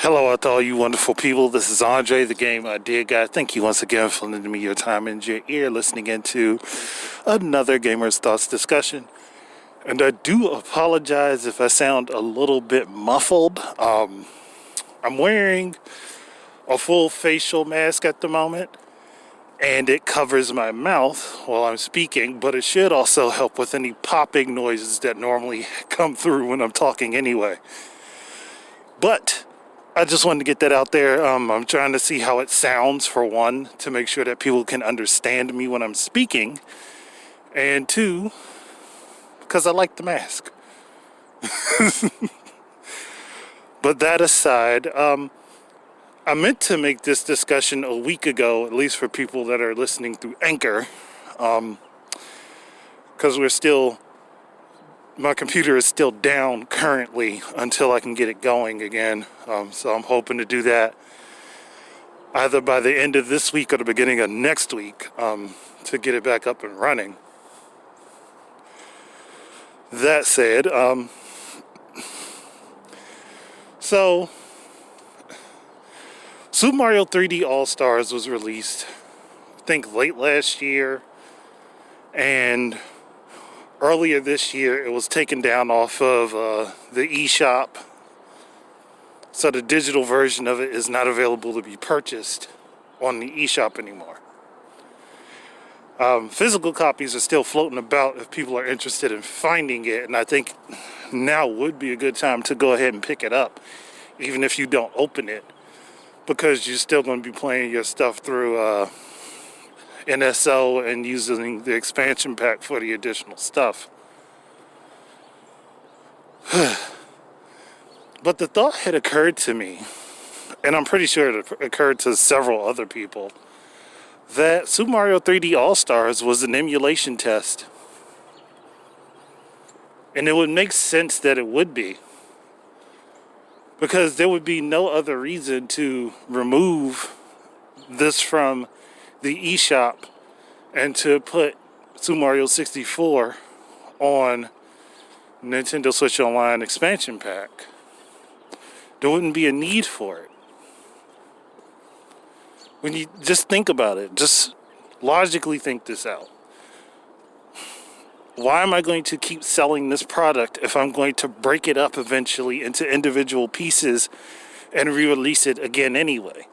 Hello out to all you wonderful people. This is Andre, the Game Idea Guy. Thank you once again for lending me your time and your ear listening into another Gamer's Thoughts discussion. And I do apologize if I sound a little bit muffled. I'm wearing a full facial mask at the moment, and it covers my mouth while I'm speaking, but it should also help with any popping noises that normally come through when I'm talking anyway. But I just wanted to get that out there. I'm trying to see how it sounds, for one, to make sure that people can understand me when I'm speaking, and two, because I like the mask. But that aside, I meant to make this discussion a week ago, at least for people that are listening through Anchor, because my computer is still down currently until I can get it going again. So I'm hoping to do that either by the end of this week or the beginning of next week to get it back up and running. That said, so Super Mario 3D AllStars was released, I think, late last year, and earlier this year it was taken down off of the eShop, so the digital version of it is not available to be purchased on the eShop anymore. Physical copies are still floating about if people are interested in finding it, and I think now would be a good time to go ahead and pick it up, even if you don't open it, because you're still going to be playing your stuff through NSO and using the expansion pack for the additional stuff. But the thought had occurred to me, and I'm pretty sure it occurred to several other people, that Super Mario 3D AllStars was an emulation test. And it would make sense that it would be, because there would be no other reason to remove this from the eShop and to put Super Mario 64 on Nintendo Switch Online expansion pack. There wouldn't be a need for it. When you just think about it, just logically think this out. Why am I going to keep selling this product if I'm going to break it up eventually into individual pieces and re-release it again anyway?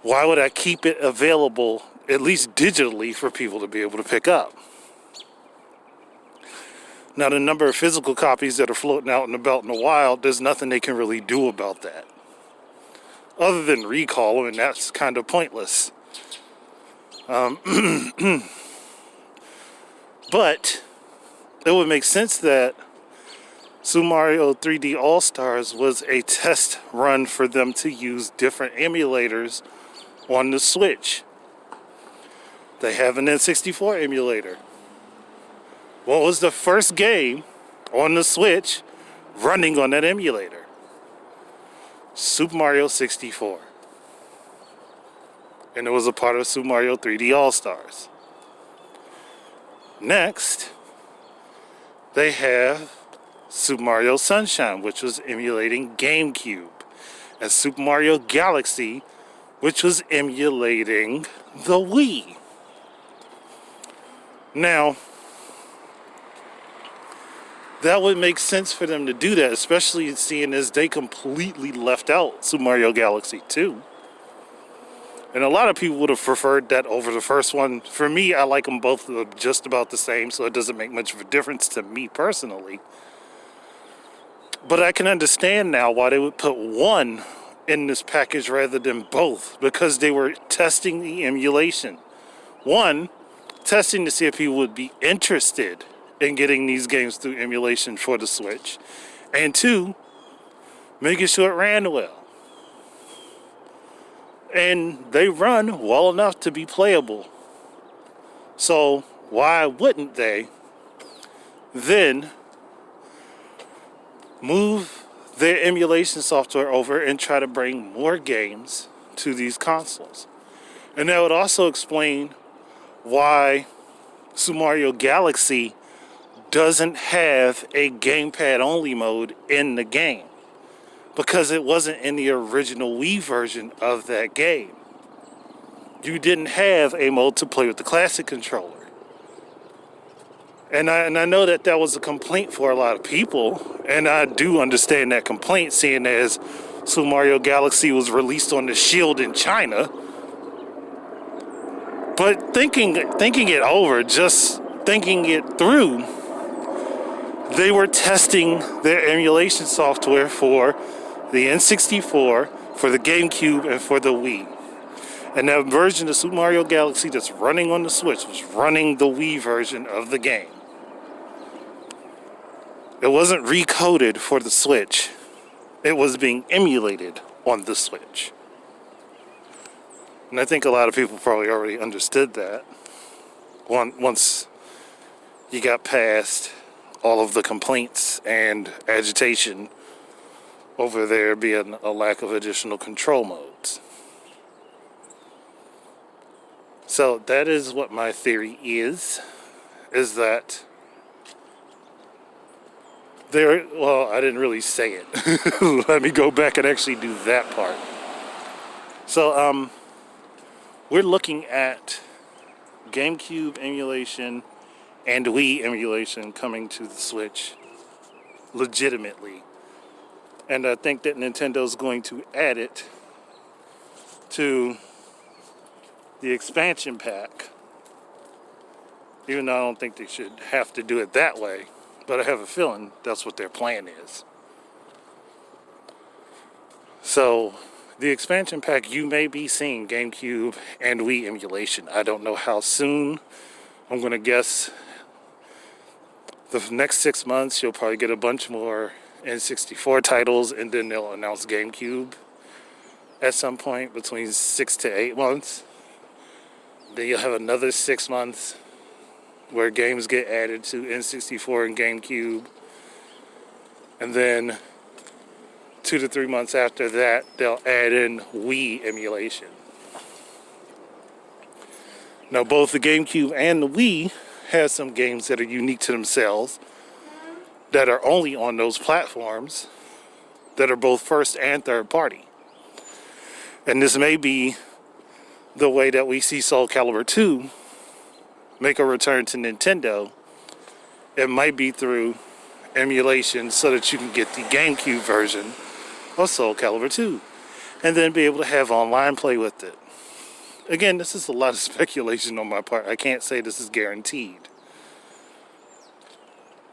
Why would I keep it available, at least digitally, for people to be able to pick up? Now, the number of physical copies that are floating out and about in the wild, there's nothing they can really do about that, other than recall them, and that's kind of pointless. But it would make sense that Super Mario 3D AllStars was a test run for them to use different emulators on the Switch. They have an N64 emulator. What was the first game on the Switch running on that emulator? Super Mario 64. And it was a part of Super Mario 3D AllStars. Next, they have Super Mario Sunshine, which was emulating GameCube, and Super Mario Galaxy, which was emulating the Wii. Now, that would make sense for them to do that, especially seeing as they completely left out Super Mario Galaxy 2. And a lot of people would have preferred that over the first one. For me, I like them both just about the same, so it doesn't make much of a difference to me personally. But I can understand now why they would put one in this package rather than both, because they were testing the emulation. One, testing to see if people would be interested in getting these games through emulation for the Switch. And two, making sure it ran well. And they run well enough to be playable. So why wouldn't they then move their emulation software over and try to bring more games to these consoles? And that would also explain why Super Mario Galaxy doesn't have a gamepad only mode in the game. because it wasn't in the original Wii version of that game. You didn't have a mode to play with the classic controller. And I know that was a complaint for a lot of people, and I do understand that complaint, seeing as Super Mario Galaxy was released on the Shield in China. But thinking it over, just thinking it through, they were testing their emulation software for the N64, for the GameCube, and for the Wii. And that version of Super Mario Galaxy that's running on the Switch was running the Wii version of the game. It wasn't recoded for the Switch. It was being emulated on the Switch. And I think a lot of people probably already understood that once you got past all of the complaints and agitation over there being a lack of additional control modes. So that is what my theory is that well, I didn't really say it. Let me go back and actually do that part. So, we're looking at GameCube emulation and Wii emulation coming to the Switch legitimately. And I think that Nintendo's going to add it to the expansion pack. Even though I don't think they should have to do it that way. But I have a feeling that's what their plan is. So, the expansion pack, you may be seeing GameCube and Wii emulation. I don't know how soon. I'm going to guess the next 6 months you'll probably get a bunch more N64 titles, and then they'll announce GameCube at some point between 6 to 8 months. Then you'll have another 6 months where games get added to N64 and GameCube. And then 2 to 3 months after that, they'll add in Wii emulation. Now, both the GameCube and the Wii have some games that are unique to themselves, that are only on those platforms, that are both first and third party. And this may be the way that we see Soulcalibur 2 make a return to Nintendo. It might be through emulation so that you can get the GameCube version of Soulcalibur 2 and then be able to have online play with it. Again, this is a lot of speculation on my part. I can't say this is guaranteed.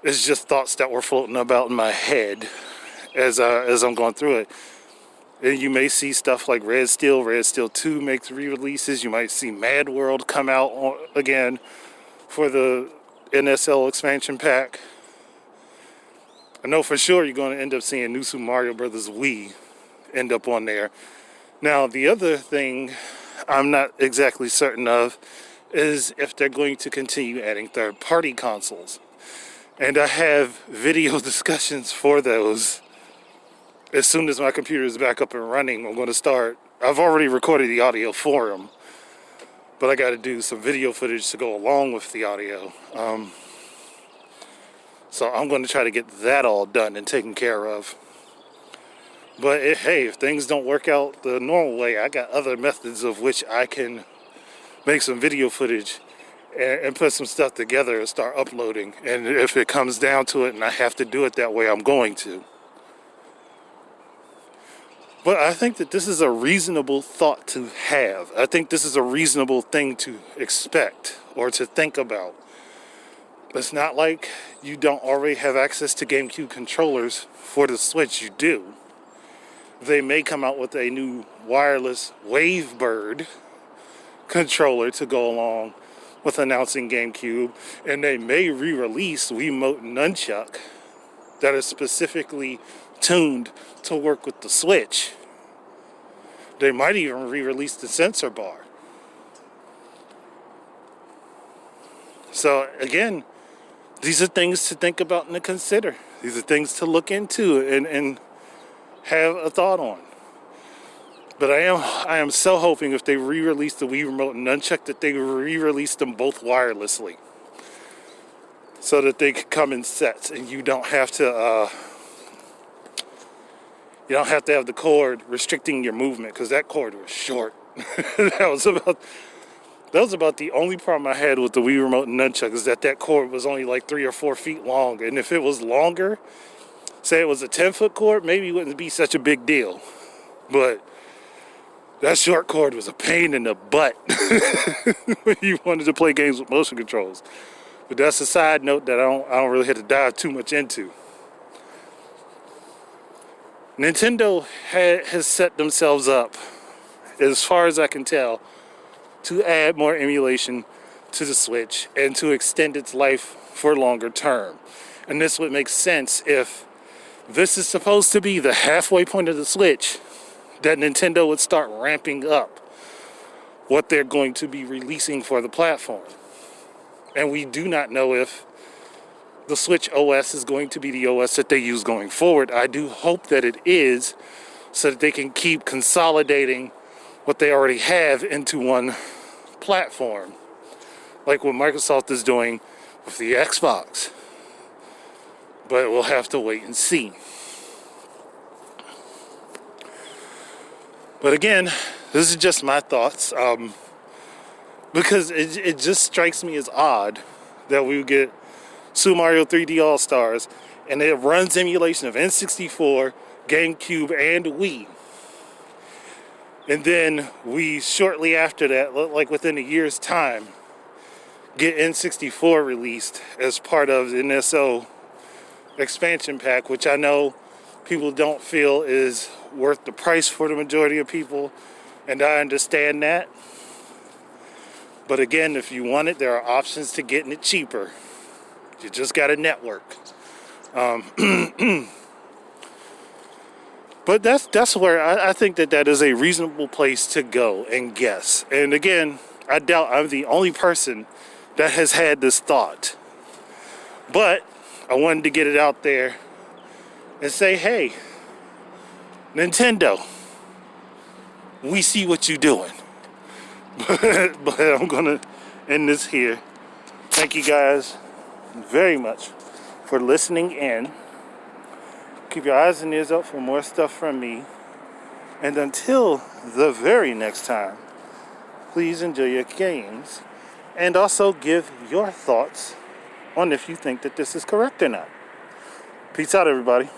It's just thoughts that were floating about in my head as I'm going through it. And you may see stuff like Red Steel 2 make re-releases. You might see Mad World come out again for the NSL expansion pack. I know for sure you're going to end up seeing New Super Mario Bros. Wii end up on there. Now, the other thing I'm not exactly certain of is if they're going to continue adding third-party consoles. And I have video discussions for those. As soon as my computer is back up and running, I'm going to start. I've already recorded the audio for them, but I got to do some video footage to go along with the audio. So I'm going to try to get that all done and taken care of. But hey, if things don't work out the normal way, I got other methods of which I can make some video footage and put some stuff together and start uploading. And if it comes down to it and I have to do it that way, I'm going to. But I think that this is a reasonable thought to have. I think this is a reasonable thing to expect or to think about. It's not like you don't already have access to GameCube controllers for the Switch. You do. They may come out with a new wireless Wavebird controller to go along with announcing GameCube. And they may re-release Wiimote Nunchuck that is specifically tuned to work with the Switch. They might even re-release the sensor bar. So again, these are things to think about and to consider. These are things to look into and have a thought on. But I am so hoping if they re-release the Wii Remote and Nunchuck that they re-release them both wirelessly, so that they could come in sets and you don't have to You don't have to have the cord restricting your movement, because that cord was short. That was about the only problem I had with the Wii Remote and Nunchuck, is that cord was only like 3 or 4 feet long. And if it was longer, say it was a 10-foot cord, maybe it wouldn't be such a big deal. But that short cord was a pain in the butt when you wanted to play games with motion controls. But that's a side note that I don't really have to dive too much into. Nintendo has set themselves up, as far as I can tell, to add more emulation to the Switch and to extend its life for longer term. And this would make sense if this is supposed to be the halfway point of the Switch, that Nintendo would start ramping up what they're going to be releasing for the platform. And we do not know if the Switch OS is going to be the OS that they use going forward. I do hope that it is, so that they can keep consolidating what they already have into one platform, like what Microsoft is doing with the Xbox. But we'll have to wait and see. But again, this is just my thoughts, because it just strikes me as odd that we would get Super Mario 3D All-Stars and it runs emulation of N64, GameCube, and Wii. And then we, shortly after that, like within a year's time, get N64 released as part of the NSO expansion pack, which I know people don't feel is worth the price for the majority of people, and I understand that. But again, if you want it, there are options to getting it cheaper. You just got to network. But that's where I think that is a reasonable place to go and guess. And again, I doubt I'm the only person that has had this thought. But I wanted to get it out there and say, hey, Nintendo, we see what you're doing. But I'm going to end this here. Thank you guys very much for listening in. Keep your eyes and ears up for more stuff from me. And until the very next time, please enjoy your games. And also give your thoughts on if you think that this is correct or not. Peace out, everybody.